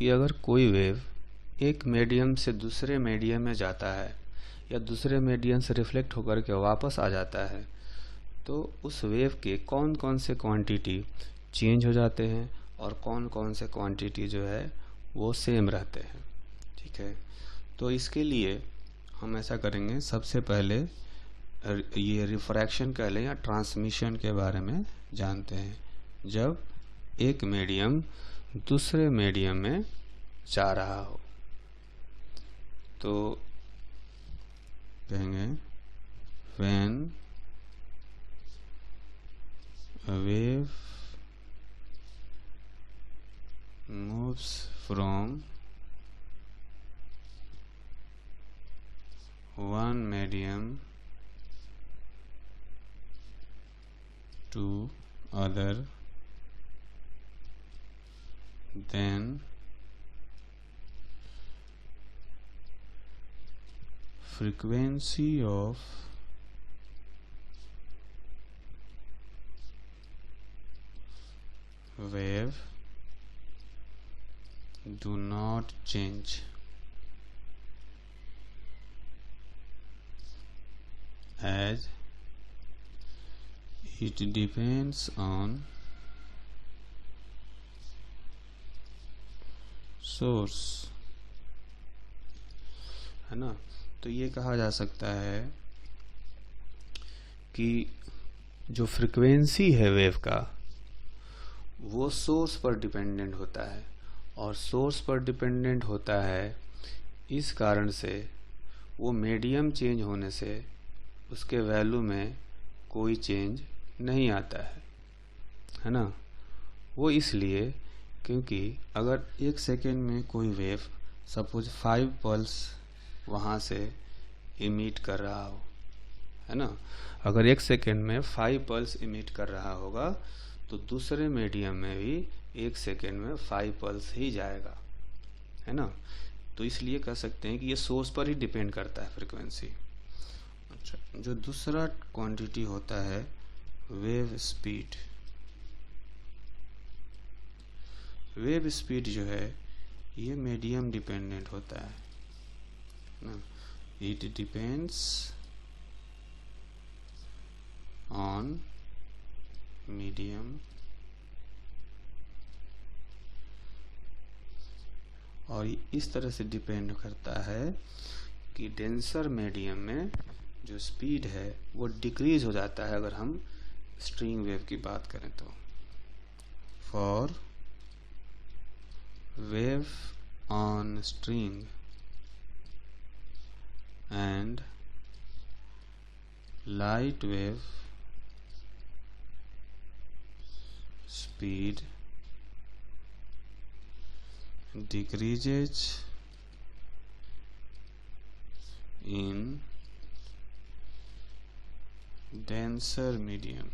कि अगर कोई वेव एक मीडियम से दूसरे मीडियम में जाता है या दूसरे मीडियम से रिफ्लेक्ट होकर के वापस आ जाता है, तो उस वेव के कौन कौन से क्वांटिटी चेंज हो जाते हैं और कौन कौन से क्वांटिटी जो है वो सेम रहते हैं। ठीक है, तो इसके लिए हम ऐसा करेंगे, सबसे पहले ये रिफ्रैक्शन कह लें या ट्रांसमिशन के बारे में जानते हैं। जब एक मीडियम दूसरे मीडियम में जा रहा हो तो कहेंगे when a wave moves from one medium to other, then frequency of wave do not change as it depends on source, है ना। तो ये कहा जा सकता है कि जो फ्रिक्वेंसी है वेव का वो सोर्स पर डिपेंडेंट होता है, और सोर्स पर डिपेंडेंट होता है इस कारण से वो मीडियम चेंज होने से उसके वैल्यू में कोई चेंज नहीं आता है ना। वो इसलिए क्योंकि अगर एक सेकेंड में कोई वेव सपोज 5 पल्स वहाँ से इमिट कर रहा हो, है ना, अगर एक सेकेंड में 5 पल्स इमिट कर रहा होगा तो दूसरे मीडियम में भी एक सेकेंड में 5 पल्स ही जाएगा, है ना। तो इसलिए कह सकते हैं कि ये सोर्स पर ही डिपेंड करता है फ्रिक्वेंसी। अच्छा, जो दूसरा क्वांटिटी होता है वेव स्पीड। वेव स्पीड जो है ये मीडियम डिपेंडेंट होता है ना। इट डिपेंड्स ऑन मीडियम, और इस तरह से डिपेंड करता है कि डेंसर मीडियम में जो स्पीड है वो डिक्रीज हो जाता है अगर हम स्ट्रिंग वेव की बात करें तो। For wave on string and light wave speed decreases in denser medium,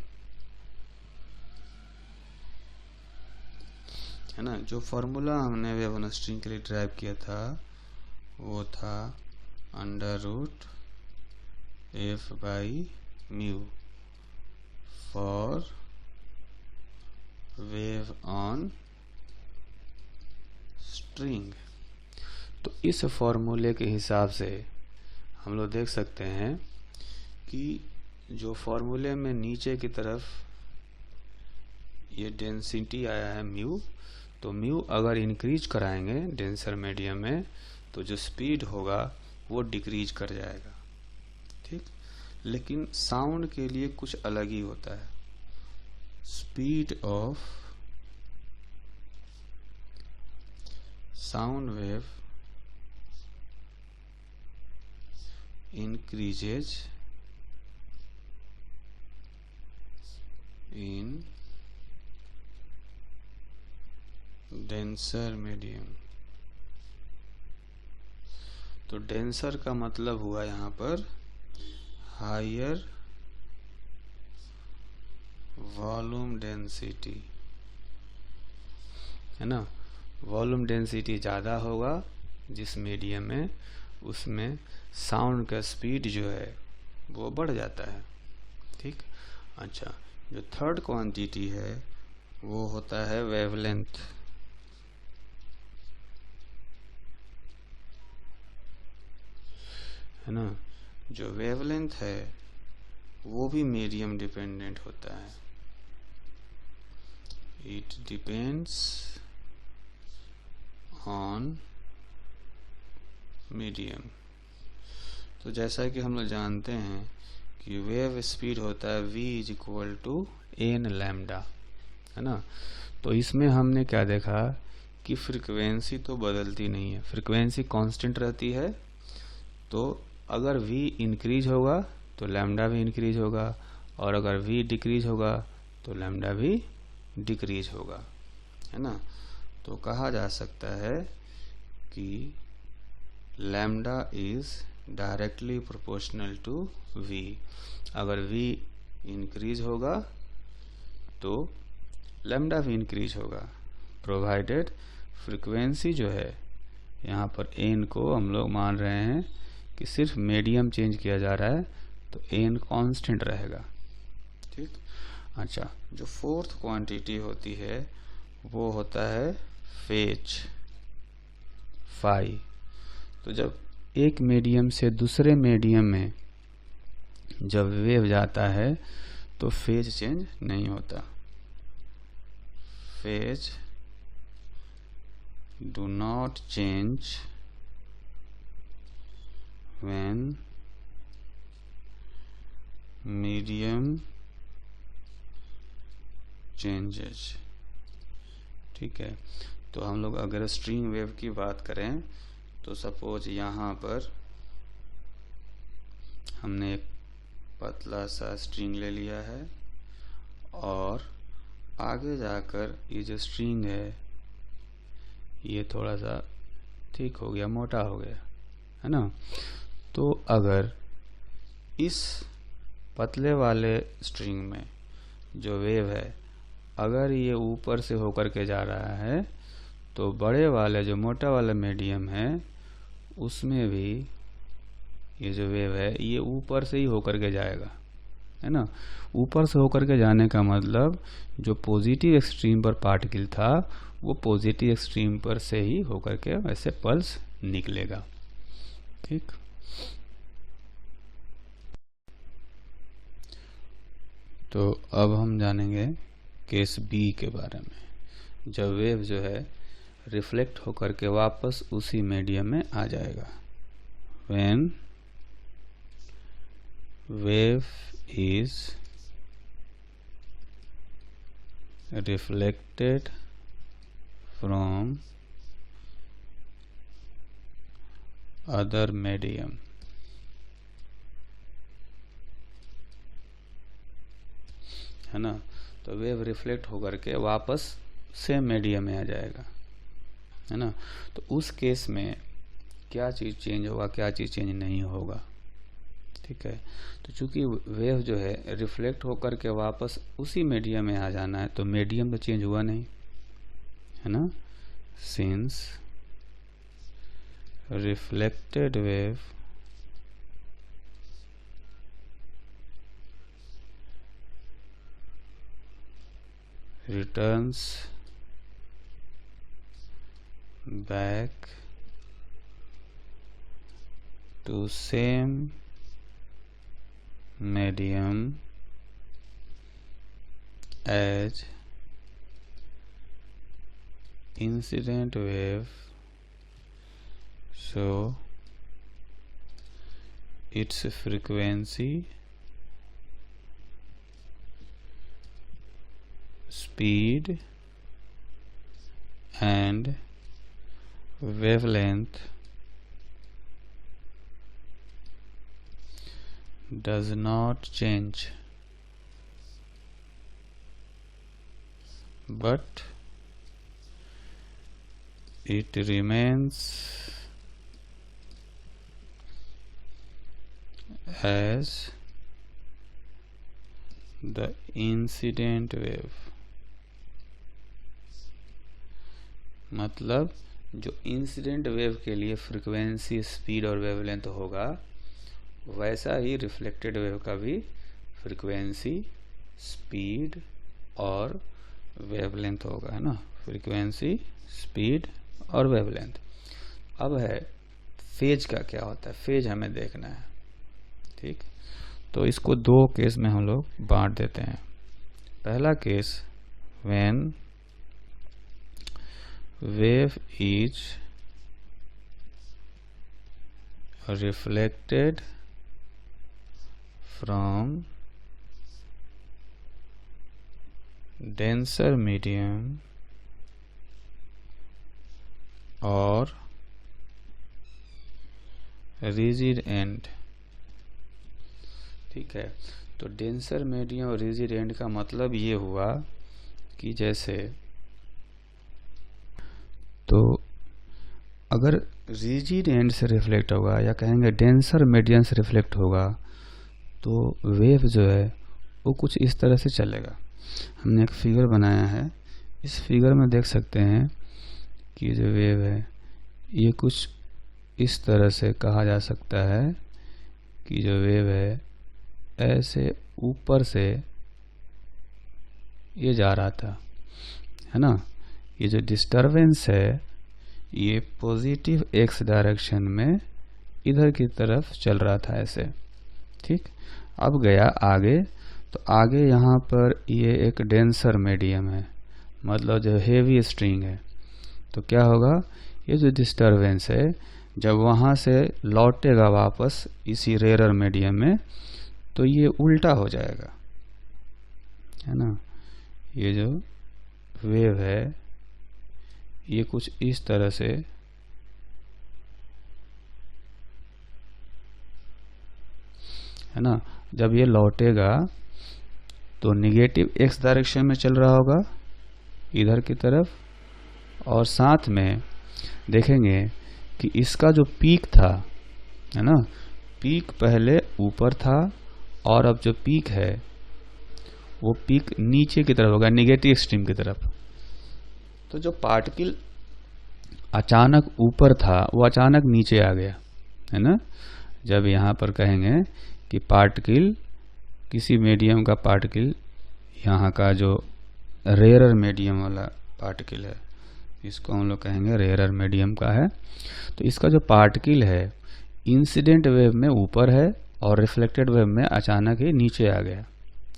है ना। जो फॉर्मूला हमने वेव ऑन स्ट्रिंग के लिए ड्राइव किया था वो था √f/μ for wave on string. तो इस फॉर्मूले के हिसाब से हम लोग देख सकते हैं कि जो फॉर्मूले में नीचे की तरफ ये डेंसिटी आया है म्यू, तो म्यू अगर इंक्रीज कराएंगे डेंसर मीडियम में तो जो स्पीड होगा वो डिक्रीज कर जाएगा, ठीक। लेकिन साउंड के लिए कुछ अलग ही होता है। Speed of sound wave increases in denser medium। तो डेंसर का मतलब हुआ यहाँ पर हायर वॉल्यूम डेंसिटी, है ना। वॉल्यूम डेंसिटी ज़्यादा होगा जिस मीडियम में, उसमें साउंड का स्पीड जो है वो बढ़ जाता है, ठीक। अच्छा, जो थर्ड क्वांटिटी है वो होता है वेवलेंथ। है ना। जो वेवलेंथ है वो भी मीडियम डिपेंडेंट होता है, इट डिपेंड्स ऑन मीडियम। तो जैसा कि हम लोग जानते हैं कि वेव स्पीड होता है v is equal to n lambda, है ना। तो इसमें हमने क्या देखा कि फ्रीक्वेंसी तो बदलती नहीं है, फ्रीक्वेंसी कांस्टेंट रहती है। तो अगर v इंक्रीज होगा तो लैम्डा भी इंक्रीज होगा, और अगर v डिक्रीज होगा तो लैम्डा भी डिक्रीज होगा, है ना। तो कहा जा सकता है कि lambda is directly proportional to v। अगर v इंक्रीज होगा तो लैम्डा भी इंक्रीज होगा, प्रोवाइडेड फ्रीक्वेंसी जो है यहाँ पर n को हम लोग मान रहे हैं कि सिर्फ मीडियम चेंज किया जा रहा है, तो n कांस्टेंट रहेगा, ठीक। अच्छा, जो फोर्थ क्वांटिटी होती है वो होता है फेज, फाई। तो जब एक मीडियम से दूसरे मीडियम में जब वेव जाता है तो फेज चेंज नहीं होता, phase do not change when medium changes, ठीक है। तो हम लोग अगर स्ट्रिंग वेव की बात करें तो सपोज यहाँ पर हमने एक पतला सा स्ट्रिंग ले लिया है और आगे जाकर ये जो स्ट्रिंग है ये थोड़ा सा ठीक हो गया, मोटा हो गया, है ना। तो अगर इस पतले वाले स्ट्रिंग में जो वेव है अगर ये ऊपर से होकर के जा रहा है तो बड़े वाले जो मोटा वाला मीडियम है उसमें भी ये जो वेव है ये ऊपर से ही होकर के जाएगा, है ना। ऊपर से होकर के जाने का मतलब जो पॉजिटिव एक्सट्रीम पर पार्टिकल था वो पॉजिटिव एक्सट्रीम पर से ही होकर के वैसे पल्स निकलेगा, ठीक। तो अब हम जानेंगे केस बी के बारे में, जब वेव जो है रिफ्लेक्ट होकर के वापस उसी मीडियम में आ जाएगा। When wave is reflected from other medium, है ना। तो वेव रिफ्लेक्ट होकर के वापस सेम मीडियम में आ जाएगा, है ना। तो उस केस में क्या चीज़ चेंज होगा, क्या चीज़ चेंज नहीं होगा, ठीक है। तो चूंकि वेव जो है रिफ्लेक्ट होकर के वापस उसी मीडियम में आ जाना है तो मीडियम तो चेंज हुआ नहीं, है ना। Since reflected wave returns back to same medium as incident wave, so its frequency, speed and wavelength does not change, but it remains as the incident wave। मतलब जो इंसिडेंट वेव के लिए frequency, speed और wavelength होगा वैसा ही reflected wave का भी frequency, speed और वेवलेंथ होगा, है ना। फ्रीक्वेंसी, स्पीड और वेवलेंथ। अब है फेज का क्या होता है, फेज हमें देखना है। ठीक, तो इसको दो केस में हम लोग बांट देते हैं। पहला case, when wave is reflected from denser medium और rigid end। ठीक है, तो डेंसर मीडियम और रिजिड एंड का मतलब ये हुआ कि जैसे, तो अगर रिजिड एंड से रिफ्लेक्ट होगा या कहेंगे डेंसर मीडियम से रिफ्लेक्ट होगा तो वेव जो है वो कुछ इस तरह से चलेगा। हमने एक फिगर बनाया है, इस फिगर में देख सकते हैं कि जो वेव है ये कुछ इस तरह से कहा जा सकता है कि जो वेव है ऐसे ऊपर से ये जा रहा था, है ना। ये जो डिस्टरबेंस है ये पॉजिटिव एक्स डायरेक्शन में इधर की तरफ चल रहा था ऐसे। ठीक, अब गया आगे, तो आगे यहाँ पर ये एक डेंसर मीडियम है, मतलब जो हेवी स्ट्रिंग है, तो क्या होगा, ये जो डिस्टरबेंस है जब वहाँ से लौटेगा वापस इसी रेयर मीडियम में तो ये उल्टा हो जाएगा, है ना। ये जो वेव है ये कुछ इस तरह से है ना, जब ये लौटेगा तो निगेटिव एक्स डायरेक्शन में चल रहा होगा इधर की तरफ, और साथ में देखेंगे कि इसका जो पीक था, है ना, पीक पहले ऊपर था और अब जो पीक है वो पीक नीचे की तरफ होगा, निगेटिव एक्सट्रीम की तरफ। तो जो पार्टिकल अचानक ऊपर था वो अचानक नीचे आ गया, है ना। जब यहाँ पर कहेंगे कि पार्टिकल, किसी मीडियम का पार्टिकल, यहाँ का जो रेयर मीडियम वाला पार्टिकल है इसको हम लोग कहेंगे रेयर मीडियम का है, तो इसका जो पार्टिकल है इंसिडेंट वेव में ऊपर है और रिफ्लेक्टेड वेव में अचानक ही नीचे आ गया,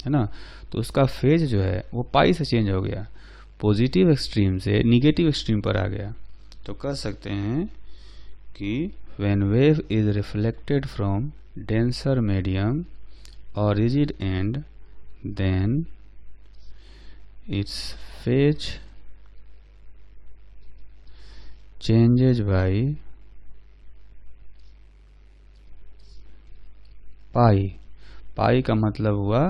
है ना। तो उसका फेज जो है वो पाई से चेंज हो गया, पॉजिटिव एक्सट्रीम से निगेटिव एक्सट्रीम पर आ गया। तो कह सकते हैं कि when wave is reflected from denser medium or rigid end, then its phase changes by पाई। पाई का मतलब हुआ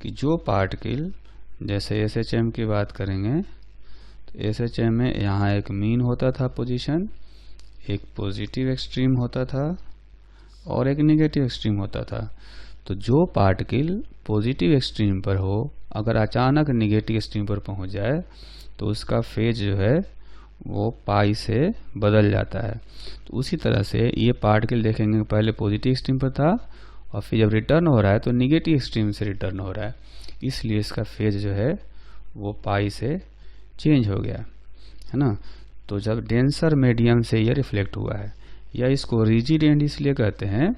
कि जो पार्टिकल, जैसे SHM की बात करेंगे तो SHM में यहाँ एक मीन होता था पोजीशन, एक पॉजिटिव एक्सट्रीम होता था और एक निगेटिव एक्सट्रीम होता था। तो जो पार्टिकल पॉजिटिव एक्सट्रीम पर हो अगर अचानक निगेटिव एक्सट्रीम पर पहुंच जाए तो उसका फेज जो है वो पाई से बदल जाता है। तो उसी तरह से ये पार्टिकल देखेंगे पहले पॉजिटिव एक्सट्रीम पर था और फिर जब रिटर्न हो रहा है तो निगेटिव एक्सट्रीम से रिटर्न हो रहा है, इसलिए इसका फेज जो है वो पाई से चेंज हो गया, है ना। तो जब डेंसर मीडियम से ये रिफ्लेक्ट हुआ है, या इसको रिजिड एंड इसलिए कहते हैं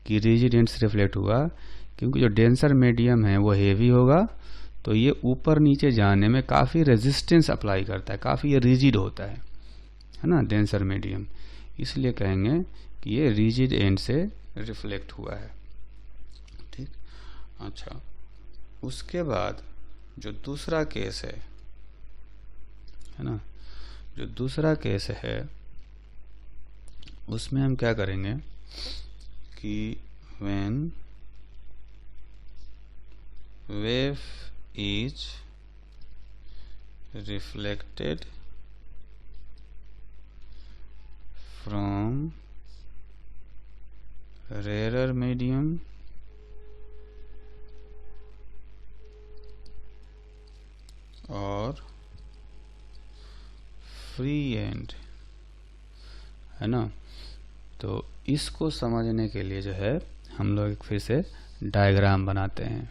कि रिजिड एंड से रिफ्लेक्ट हुआ क्योंकि जो डेंसर मीडियम है वो हेवी होगा, तो ये ऊपर नीचे जाने में काफ़ी रेजिस्टेंस अप्लाई करता है, काफ़ी ये रिजिड होता है ना डेंसर मीडियम, इसलिए कहेंगे कि ये रिजिड एंड से रिफ्लेक्ट हुआ है। ठीक, अच्छा, उसके बाद जो दूसरा केस है ना, जो दूसरा केस है उसमें हम क्या करेंगे कि when wave is reflected from rarer medium और फ्री एंड, है ना। तो इसको समझने के लिए जो है हम लोग फिर से डायग्राम बनाते हैं।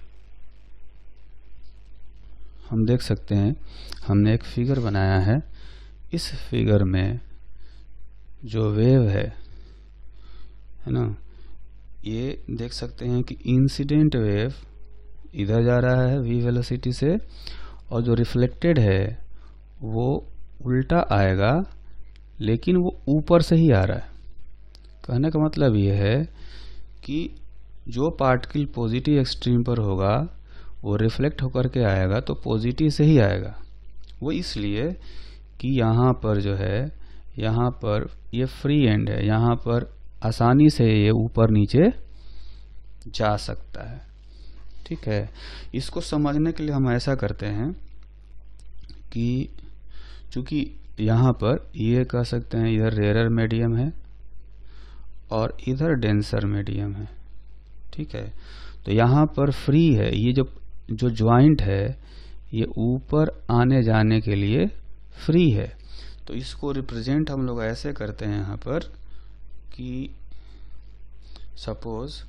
हम देख सकते हैं हमने एक फिगर बनाया है, इस फिगर में जो वेव है है ना। ये देख सकते हैं कि इंसिडेंट वेव इधर जा रहा है v वेलोसिटी से, और जो रिफ्लेक्टेड है वो उल्टा आएगा, लेकिन वो ऊपर से ही आ रहा है। कहने का मतलब ये है कि जो पार्टिकल पॉजिटिव एक्सट्रीम पर होगा वो रिफ्लेक्ट होकर के आएगा तो पॉजिटिव से ही आएगा। वो इसलिए कि यहाँ पर जो है, यहाँ पर ये फ्री एंड है, यहाँ पर आसानी से ये ऊपर नीचे जा सकता है। ठीक है, इसको समझने के लिए हम ऐसा करते हैं कि चूंकि यहाँ पर ये कह सकते हैं इधर रेयर मीडियम है और इधर डेंसर मीडियम है। ठीक है, तो यहाँ पर फ्री है, ये जो ज्वाइंट है ये ऊपर आने जाने के लिए फ्री है। तो इसको रिप्रेजेंट हम लोग ऐसे करते हैं यहाँ पर कि सपोज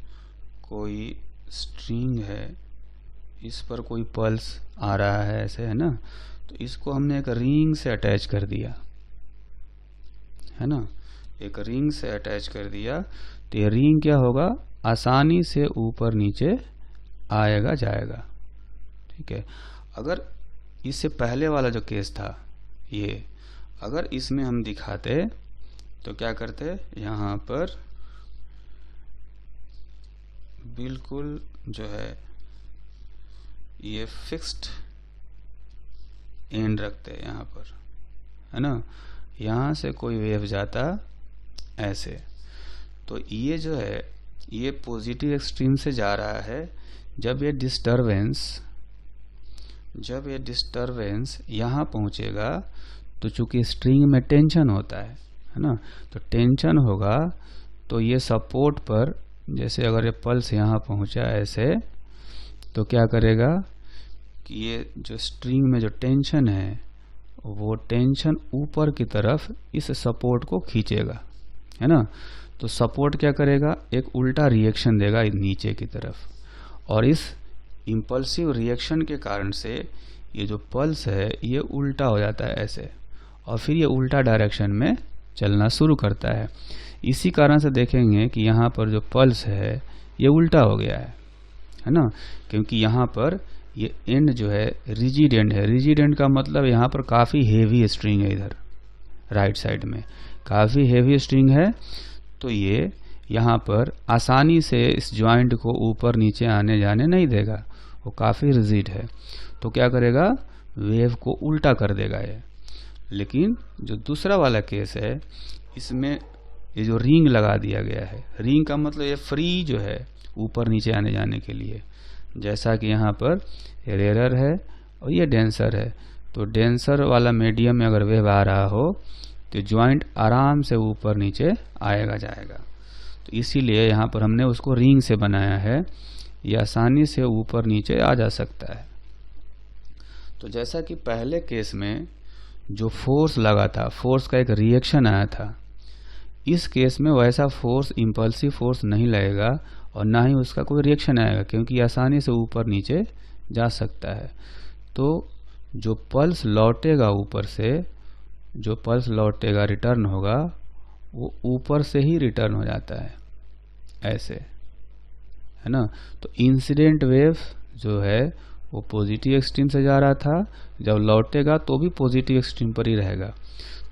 कोई स्ट्रिंग है, इस पर कोई पल्स आ रहा है ऐसे, है ना, तो इसको हमने एक रिंग से अटैच कर दिया, है ना, एक रिंग से अटैच कर दिया। तो ये रिंग क्या होगा, आसानी से ऊपर नीचे आएगा जाएगा। ठीक है, अगर इससे पहले वाला जो केस था ये, अगर इसमें हम दिखाते तो क्या करते, यहाँ पर बिल्कुल जो है ये फिक्स्ड एंड रखते हैं यहाँ पर, है ना, यहाँ से कोई वेव जाता ऐसे, तो ये जो है ये पॉजिटिव एक्सट्रीम से जा रहा है। जब ये डिस्टरबेंस यहाँ पहुँचेगा तो चूंकि स्ट्रिंग में टेंशन होता है ना, तो टेंशन होगा तो ये सपोर्ट पर, जैसे अगर ये पल्स यहाँ पहुँचा ऐसे, तो क्या करेगा कि ये जो स्ट्रिंग में जो टेंशन है वो टेंशन ऊपर की तरफ इस सपोर्ट को खींचेगा, है ना। तो सपोर्ट क्या करेगा, एक उल्टा रिएक्शन देगा नीचे की तरफ, और इस इम्पल्सिव रिएक्शन के कारण से ये जो पल्स है ये उल्टा हो जाता है ऐसे, और फिर ये उल्टा डायरेक्शन में चलना शुरू करता है। इसी कारण से देखेंगे कि यहाँ पर जो पल्स है ये उल्टा हो गया है ना, क्योंकि यहाँ पर ये एंड जो है रिजिड एंड है। रिजिड एंड का मतलब यहाँ पर काफ़ी हेवी स्ट्रिंग है, इधर राइट साइड में काफ़ी हेवी स्ट्रिंग है, तो ये यहाँ पर आसानी से इस ज्वाइंट को ऊपर नीचे आने जाने नहीं देगा, वो काफ़ी रिजिड है, तो क्या करेगा, वेव को उल्टा कर देगा ये। लेकिन जो दूसरा वाला केस है, इसमें ये जो रिंग लगा दिया गया है, रिंग का मतलब ये फ्री जो है ऊपर नीचे आने जाने के लिए, जैसा कि यहाँ पर रेयर है और ये डेंसर है, तो डेंसर वाला मीडियम में अगर वेव आ रहा हो तो ज्वाइंट आराम से ऊपर नीचे आएगा जाएगा। तो इसीलिए यहाँ पर हमने उसको रिंग से बनाया है, ये आसानी से ऊपर नीचे आ जा सकता है। तो जैसा कि पहले केस में जो फोर्स लगा था, फोर्स का एक रिएक्शन आया था, इस केस में वैसा फोर्स, इम्पल्सिव फोर्स नहीं लगेगा और ना ही उसका कोई रिएक्शन आएगा, क्योंकि आसानी से ऊपर नीचे जा सकता है। तो जो पल्स लौटेगा ऊपर से, जो पल्स लौटेगा रिटर्न होगा, वो ऊपर से ही रिटर्न हो जाता है ऐसे, है ना। तो इंसिडेंट वेव जो है वो पॉजिटिव एक्सट्रीम से जा रहा था, जब लौटेगा तो भी पॉजिटिव एक्सट्रीम पर ही रहेगा।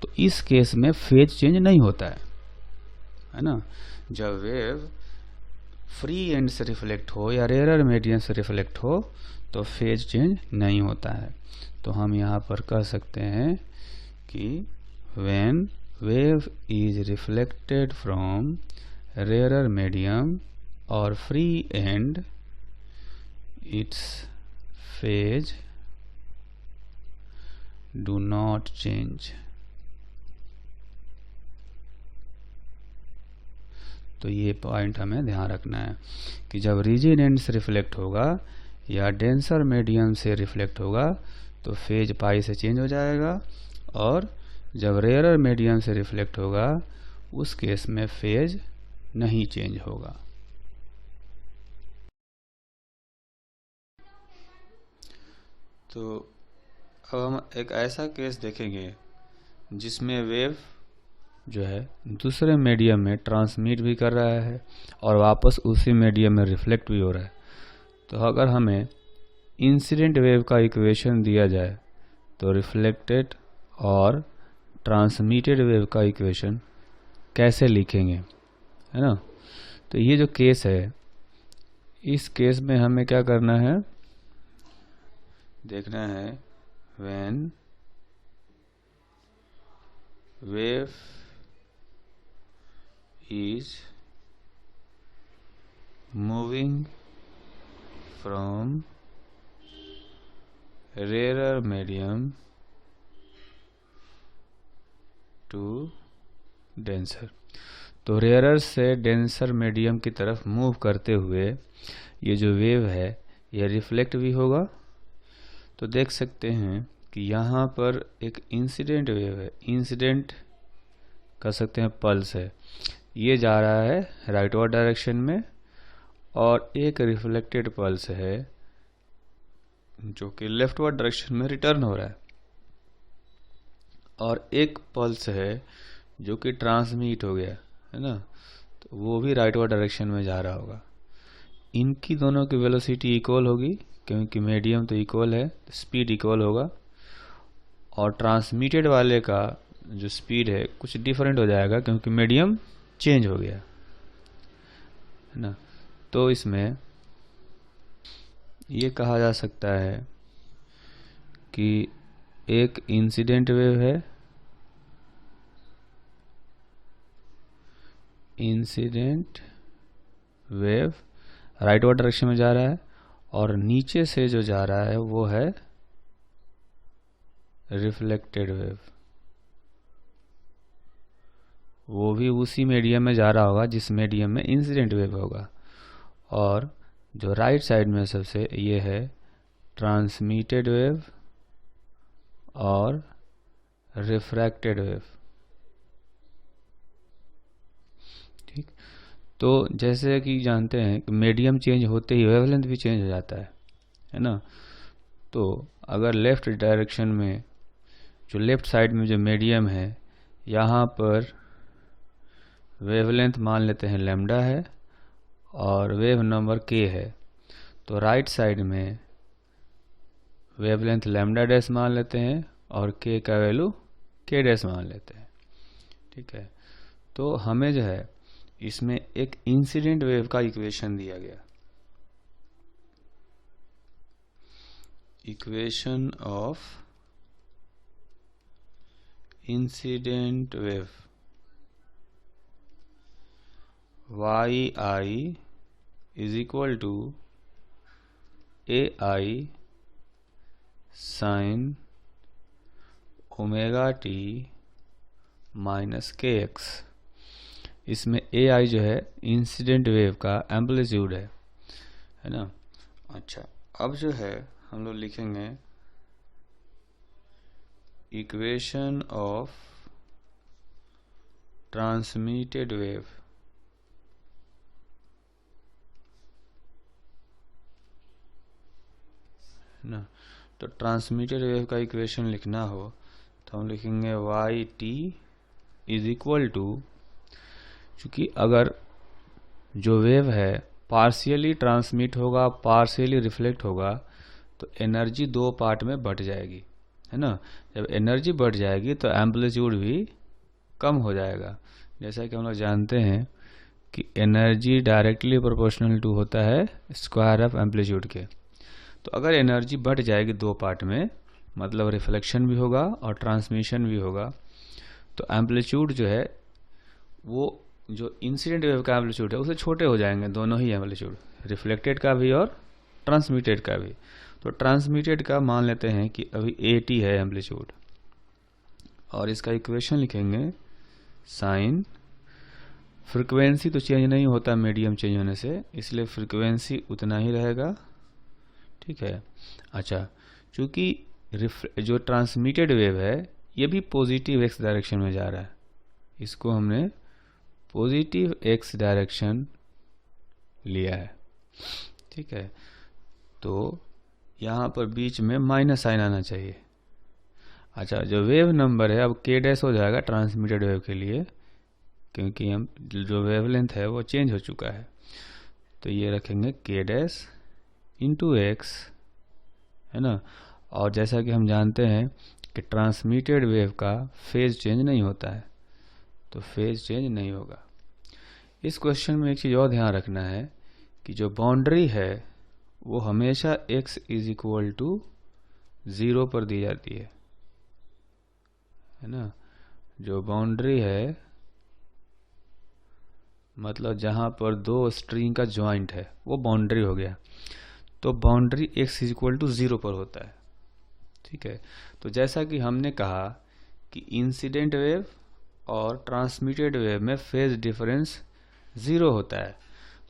तो इस केस में फेज चेंज नहीं होता है ना। जब वेव फ्री एंड से रिफ्लेक्ट हो या रेयर मीडियम से रिफ्लेक्ट हो तो फेज चेंज नहीं होता है। तो हम यहाँ पर कह सकते हैं कि when wave is reflected from rarer medium or free end, its phase do not change। तो ये पॉइंट हमें ध्यान रखना है कि जब रिजिड एंड से रिफ्लेक्ट होगा या डेंसर मीडियम से रिफ्लेक्ट होगा तो फेज पाई से चेंज हो जाएगा, और जब रेयर मीडियम से रिफ्लेक्ट होगा उस केस में फेज नहीं चेंज होगा। तो अब हम एक ऐसा केस देखेंगे जिसमें वेव जो है दूसरे मीडियम में ट्रांसमिट भी कर रहा है और वापस उसी मीडियम में रिफ्लेक्ट भी हो रहा है। तो अगर हमें इंसिडेंट वेव का इक्वेशन दिया जाए तो रिफ्लेक्टेड और ट्रांसमिटेड वेव का इक्वेशन कैसे लिखेंगे, है ना। तो ये जो केस है, इस केस में हमें क्या करना है, देखना है when wave is moving from rare medium to denser. तो रेयरर से डेंसर मीडियम की तरफ मूव करते हुए ये जो वेव है ये रिफ्लेक्ट भी होगा। तो देख सकते हैं कि यहाँ पर एक इंसिडेंट वेव है, इंसिडेंट कर सकते हैं पल्स है, ये जा रहा है राइटवर्ड डायरेक्शन में, और एक रिफ्लेक्टेड पल्स है जो कि लेफ्टवर्ड डायरेक्शन में रिटर्न हो रहा है, और एक पल्स है जो कि ट्रांसमिट हो गया है ना, तो वो भी राइटवर्ड डायरेक्शन में जा रहा होगा। इनकी दोनों की वेलोसिटी इक्वल होगी क्योंकि मीडियम तो इक्वल है, स्पीड इक्वल होगा, और ट्रांसमिटेड वाले का जो स्पीड है कुछ डिफरेंट हो जाएगा क्योंकि मीडियम चेंज हो गया, है ना। तो इसमें ये कहा जा सकता है कि एक इंसिडेंट वेव है, इंसिडेंट वेव राइटवर्ड डायरेक्शन में जा रहा है, और नीचे से जो जा रहा है वो है रिफ्लेक्टेड वेव, वो भी उसी मीडियम में जा रहा होगा जिस मीडियम में इंसिडेंट वेव होगा। और जो राइट साइड में सबसे ये है ट्रांसमिटेड वेव और रिफ्रैक्टेड वेव। ठीक, तो जैसे कि जानते हैं कि मीडियम चेंज होते ही वेवलेंथ भी चेंज हो जाता है ना। तो अगर लेफ्ट डायरेक्शन में जो लेफ्ट साइड में जो मीडियम है, यहाँ पर वेवलेंथ मान लेते हैं लैम्डा है और वेव नंबर k है, तो राइट साइड में वेवलेंथ लैम्डा डैश मान लेते हैं और k का वैल्यू k डैश मान लेते हैं। ठीक है, तो हमें जो है इसमें एक इंसिडेंट वेव का इक्वेशन दिया गया, equation of incident wave yi is equal to ai sine omega t minus kx। इसमें ai जो है इंसिडेंट वेव का एम्पलीट्यूड है ना। अच्छा, अब जो है हम लोग लिखेंगे इक्वेशन ऑफ ट्रांसमिटेड वेव ना। तो ट्रांसमिटेड वेव का इक्वेशन लिखना हो तो हम लिखेंगे y t is equal to, चूँकि अगर जो वेव है पार्शियली ट्रांसमिट होगा पार्शियली रिफ्लेक्ट होगा तो एनर्जी दो पार्ट में बट जाएगी, है ना। जब एनर्जी बढ़ जाएगी तो एम्पलीट्यूड भी कम हो जाएगा। जैसा कि हम लोग जानते हैं कि एनर्जी डायरेक्टली प्रोपोर्शनल टू होता है स्क्वायर ऑफ एम्पलीट्यूड के। तो अगर एनर्जी बढ़ जाएगी दो पार्ट में, मतलब रिफ्लेक्शन भी होगा और ट्रांसमिशन भी होगा, तो एम्पलीट्यूड जो है वो जो इंसिडेंट वेव का एम्पलीट्यूड है उसे छोटे हो जाएंगे, दोनों ही एम्पलीट्यूड, रिफ्लेक्टेड का भी और ट्रांसमिटेड का भी। तो ट्रांसमिटेड का मान लेते हैं कि अभी 80 है एम्पलीट्यूड, और इसका इक्वेशन लिखेंगे साइन, फ्रीक्वेंसी तो चेंज नहीं होता मीडियम चेंज होने से, इसलिए फ्रीक्वेंसी उतना ही रहेगा। ठीक है, अच्छा, चूँकि जो ट्रांसमिटेड वेव है ये भी पॉजिटिव एक्स डायरेक्शन में जा रहा है, इसको हमने पॉजिटिव एक्स डायरेक्शन लिया है। ठीक है, तो यहाँ पर बीच में माइनस साइन आना चाहिए। अच्छा, जो वेव नंबर है अब k डैश हो जाएगा ट्रांसमिटेड वेव के लिए, क्योंकि हम जो वेवलेंथ है वो चेंज हो चुका है। तो ये रखेंगे k डैश इंटू एक्स, है ना। और जैसा कि हम जानते हैं कि ट्रांसमिटेड वेव का फेज चेंज नहीं होता है, तो फेज चेंज नहीं होगा। इस क्वेश्चन में एक चीज़ और ध्यान रखना है कि जो बाउंड्री है वो हमेशा x इज इक्वल टू 0 पर दी जाती है ना। जो बाउंड्री है मतलब जहाँ पर दो स्ट्रिंग का जॉइंट है वो बाउंड्री हो गया। तो boundary x is equal to 0 पर होता है, ठीक है। तो जैसा कि हमने कहा कि इंसिडेंट वेव और ट्रांसमिटेड वेव में फेज डिफरेंस 0 होता है।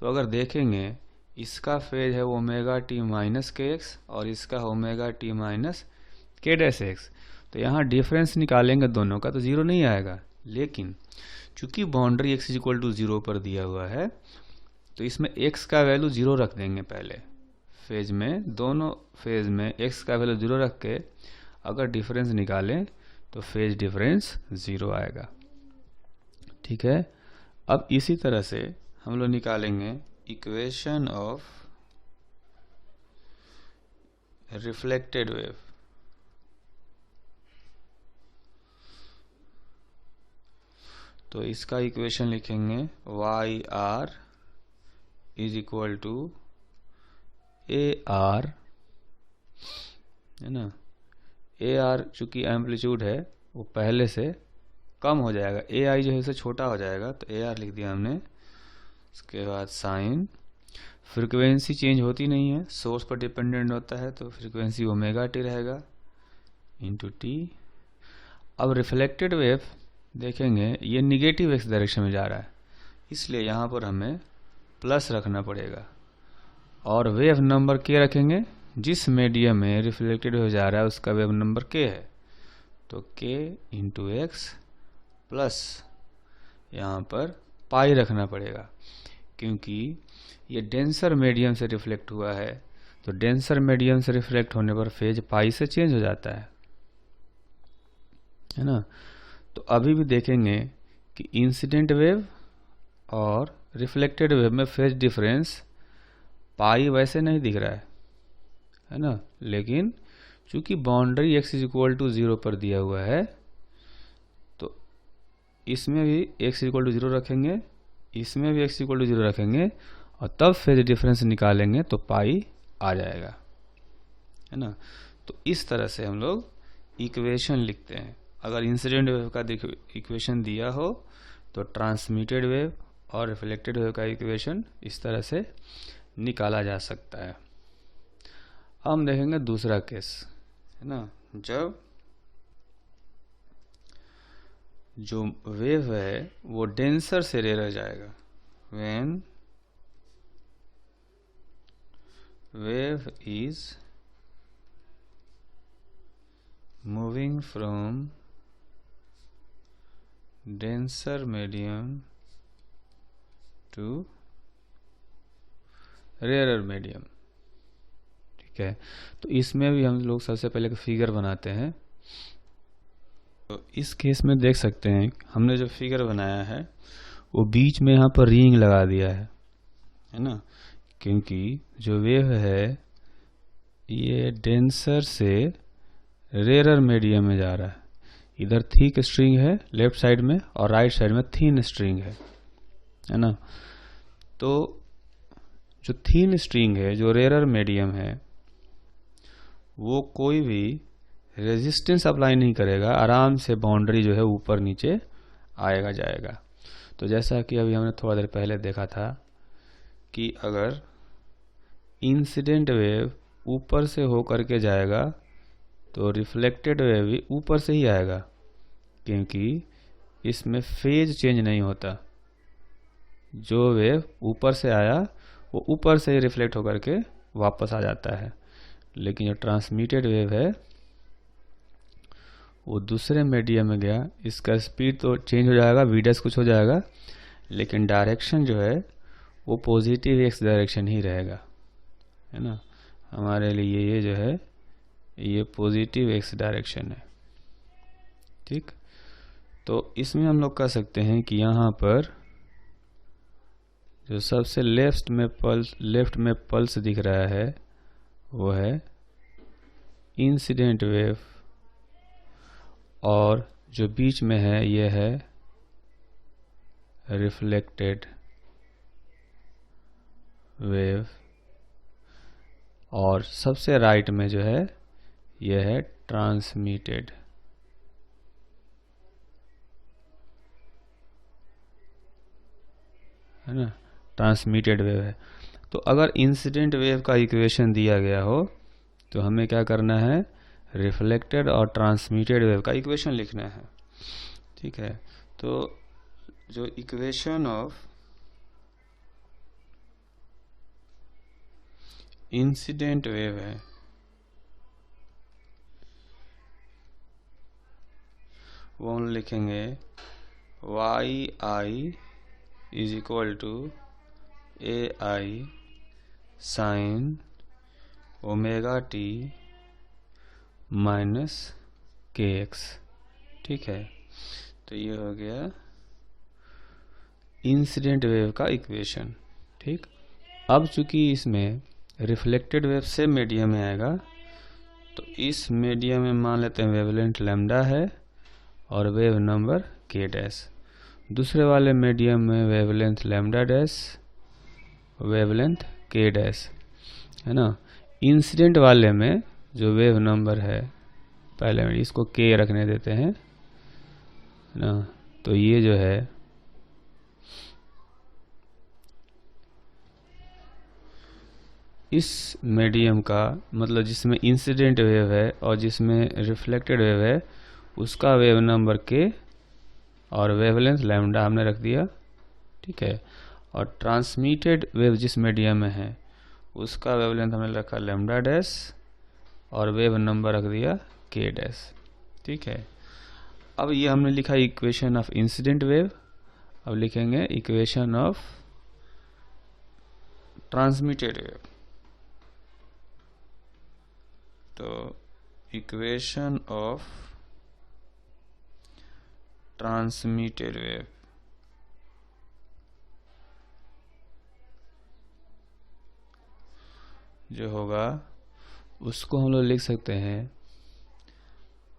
तो अगर देखेंगे इसका फेज है omega t minus k x और इसका ओमेगा टी माइनस के डैश एक्स। तो यहाँ डिफरेंस निकालेंगे दोनों का तो 0 नहीं आएगा, लेकिन चूंकि बाउंड्री x इक्वल टू 0 पर दिया हुआ है तो इसमें x का वैल्यू 0 रख देंगे। पहले फेज में, दोनों फेज में x का वैल्यू 0 रख के अगर डिफरेंस निकालें तो फेज डिफरेंस 0 आएगा, ठीक है। अब इसी तरह से हम लोग निकालेंगे इक्वेशन ऑफ रिफ्लेक्टेड वेव। तो इसका इक्वेशन लिखेंगे y r is equal to a r, है ना। ए आर चूंकि एम्पलीट्यूड है वो पहले से कम हो जाएगा, ए आई जो है उसे छोटा हो जाएगा, तो ए आर लिख दिया हमने। उसके बाद साइन, फ्रीक्वेंसी चेंज होती नहीं है, सोर्स पर डिपेंडेंट होता है, तो फ्रीक्वेंसी ओमेगा टी रहेगा इंटू टी। अब रिफ्लेक्टेड वेव देखेंगे ये निगेटिव एक्स डायरेक्शन में जा रहा है, इसलिए यहाँ पर हमें प्लस रखना पड़ेगा। और वेव नंबर के रखेंगे, जिस मीडियम में रिफ्लेक्टेड वेव जा रहा है उसका वेव नंबर के है, तो के इंटू एक्स प्लस यहाँ पर पाई रखना पड़ेगा, क्योंकि ये डेंसर मीडियम से रिफ्लेक्ट हुआ है। तो डेंसर मीडियम से रिफ्लेक्ट होने पर फेज पाई से चेंज हो जाता है ना। तो अभी भी देखेंगे कि इंसिडेंट वेव और रिफ्लेक्टेड वेव में फेज डिफरेंस पाई वैसे नहीं दिख रहा है ना, लेकिन चूंकि boundary x is equal to 0 पर दिया हुआ है तो इसमें भी x इक्वल टू 0 रखेंगे, इसमें भी x इक्वल टू 0 रखेंगे और तब फेज डिफरेंस निकालेंगे तो पाई आ जाएगा, है ना। तो इस तरह से हम लोग इक्वेशन लिखते हैं। अगर इंसिडेंट वेव का इक्वेशन दिया हो तो ट्रांसमिटेड वेव और रिफ्लेक्टेड वेव का इक्वेशन इस तरह से निकाला जा सकता है। अब हम देखेंगे दूसरा केस, है ना। जब जो वेव है वो डेंसर से रेयर जाएगा, when wave is moving from denser medium to rarer medium, ठीक है। तो इसमें भी हम लोग सबसे पहले फिगर बनाते हैं। तो इस केस में देख सकते हैं हमने जो फिगर बनाया है वो बीच में यहाँ पर रिंग लगा दिया है ना, क्योंकि जो वेव है ये डेंसर से रेयर मीडियम में जा रहा है। इधर थिक स्ट्रिंग है लेफ्ट साइड में और राइट साइड में थिन स्ट्रिंग है ना। तो जो थिन स्ट्रिंग है, जो रेयर मीडियम है, वो कोई भी रेजिस्टेंस अप्लाई नहीं करेगा, आराम से बाउंड्री जो है ऊपर नीचे आएगा जाएगा। तो जैसा कि अभी हमने थोड़ा देर पहले देखा था कि अगर इंसिडेंट वेव ऊपर से होकर के जाएगा तो रिफ्लेक्टेड वेव भी ऊपर से ही आएगा, क्योंकि इसमें फेज चेंज नहीं होता। जो वेव ऊपर से आया वो ऊपर से ही रिफ्लेक्ट होकर के वापस आ जाता है, लेकिन जो ट्रांसमिटेड वेव है वो दूसरे मीडियम में गया, इसका स्पीड तो चेंज हो जाएगा, वी डैश कुछ हो जाएगा, लेकिन डायरेक्शन जो है वो पॉजिटिव एक्स डायरेक्शन ही रहेगा, है ना। हमारे लिए ये जो है ये पॉजिटिव एक्स डायरेक्शन है, ठीक। तो इसमें हम लोग कह सकते हैं कि यहाँ पर जो सबसे लेफ्ट में पल्स दिख रहा है वो है इंसिडेंट वेव, और जो बीच में है ये है रिफ्लेक्टेड वेव, और सबसे राइट में जो है ये है ट्रांसमिटेड। है ना, ट्रांसमिटेड वेव है। तो अगर इंसिडेंट वेव का इक्वेशन दिया गया हो तो हमें क्या करना है, रिफ्लेक्टेड और ट्रांसमिटेड वेव का इक्वेशन लिखना है। ठीक है, तो जो इक्वेशन ऑफ इंसिडेंट वेव है वो हम लिखेंगे y i is equal to a i sine omega t minus k x. ठीक है, तो ये हो गया इंसिडेंट वेव का इक्वेशन। ठीक, अब चूंकि इसमें रिफ्लेक्टेड वेव से मीडियम में आएगा तो इस मीडियम में मान लेते हैं वेवलेंथ लैम्डा है और वेव नंबर के डैश। दूसरे वाले मीडियम में वेवलेंथ लैम्डा डैश, वेवलेंथ के डैश, है ना। इंसिडेंट वाले में जो वेव नंबर है, पहले में इसको के रखने देते हैं, है ना। तो ये जो है इस मीडियम का मतलब जिसमें इंसिडेंट वेव है और जिसमें रिफ्लेक्टेड वेव है उसका वेव नंबर के और वेवलेंथ लैम्डा हमने रख दिया। ठीक है, और ट्रांसमिटेड वेव जिस मीडियम में है उसका वेवलेंथ हमने रखा लैम्डा डैश और वेव नंबर रख दिया के डैश। ठीक है, अब ये हमने लिखा इक्वेशन ऑफ इंसिडेंट वेव। अब लिखेंगे इक्वेशन ऑफ ट्रांसमिटेड वेव। तो इक्वेशन ऑफ ट्रांसमिटेड वेव जो होगा उसको हम लोग लिख सकते हैं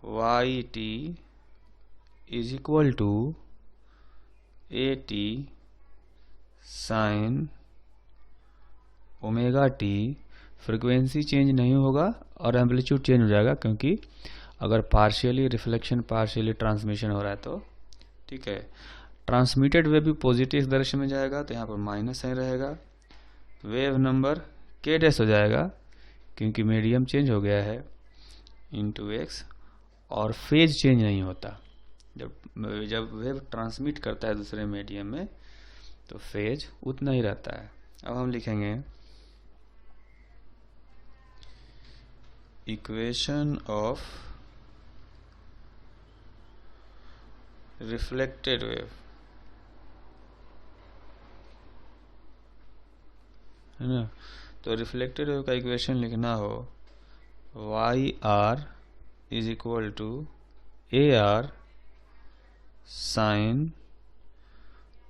y t is equal to a t sine omega t. Frequency change नहीं होगा और एम्पलीट्यूड चेंज हो जाएगा, क्योंकि अगर पार्शियली रिफ्लेक्शन पार्शियली ट्रांसमिशन हो रहा है तो। ठीक है, ट्रांसमिटेड वेव भी पॉजिटिव डायरेक्शन में जाएगा तो यहाँ पर माइनस साइन रहेगा। वेव नंबर के डैश हो जाएगा क्योंकि मीडियम चेंज हो गया है इंटू एक्स, और फेज चेंज नहीं होता। जब वेव ट्रांसमिट करता है दूसरे मीडियम में तो फेज उतना ही रहता है। अब हम लिखेंगे इक्वेशन ऑफ रिफ्लेक्टेड वेव, है ना। तो रिफ्लेक्टेड वेव का इक्वेशन लिखना हो y r is equal to a r sine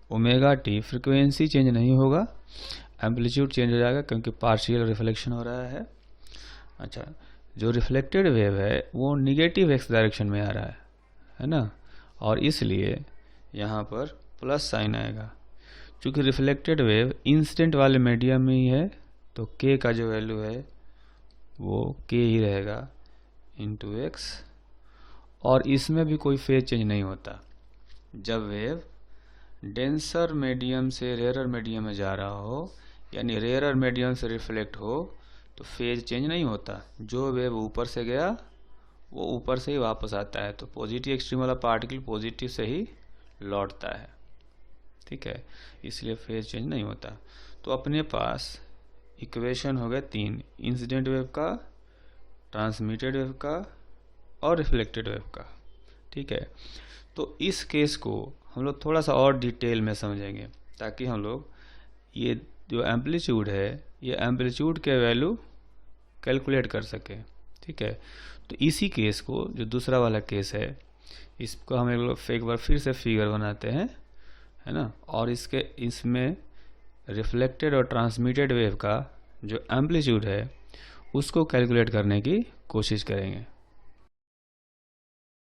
omega t. Frequency change नहीं होगा, एम्पलीट्यूड चेंज हो जाएगा क्योंकि पार्शियल रिफ्लेक्शन हो रहा है। अच्छा, जो रिफ्लेक्टेड वेव है वो निगेटिव एक्स डायरेक्शन में आ रहा है ना, और इसलिए यहाँ पर प्लस साइन आएगा। चूँकि रिफ्लेक्टेड वेव इंसिडेंट वाले मीडियम में ही है तो के का जो वैल्यू है वो के ही रहेगा इंटू एक्स, और इसमें भी कोई फेज चेंज नहीं होता। जब वेव डेंसर मीडियम से रेयरर मीडियम में जा रहा हो, यानी रेयरर मीडियम से रिफ्लेक्ट हो, तो फेज चेंज नहीं होता। जो वेव ऊपर से गया वो ऊपर से ही वापस आता है, तो पॉजिटिव एक्सट्रीम वाला पार्टिकल पॉजिटिव से ही लौटता है। ठीक है, इसलिए फेज चेंज नहीं होता। तो अपने पास इक्वेशन हो गए तीन, इंसिडेंट वेव का, ट्रांसमिटेड वेव का और रिफ्लेक्टेड वेव का। ठीक है, तो इस केस को हम लोग थोड़ा सा और डिटेल में समझेंगे ताकि हम लोग ये जो एम्पलीट्यूड है ये एम्पलीट्यूड के वैल्यू कैलकुलेट कर सके। ठीक है, तो इसी केस को, जो दूसरा वाला केस है, इसको हम एक बार फिर से फिगर बनाते हैं, है ना। और इसमें रिफ्लेक्टेड और ट्रांसमिटेड वेव का जो एम्पलीट्यूड है उसको कैलकुलेट करने की कोशिश करेंगे।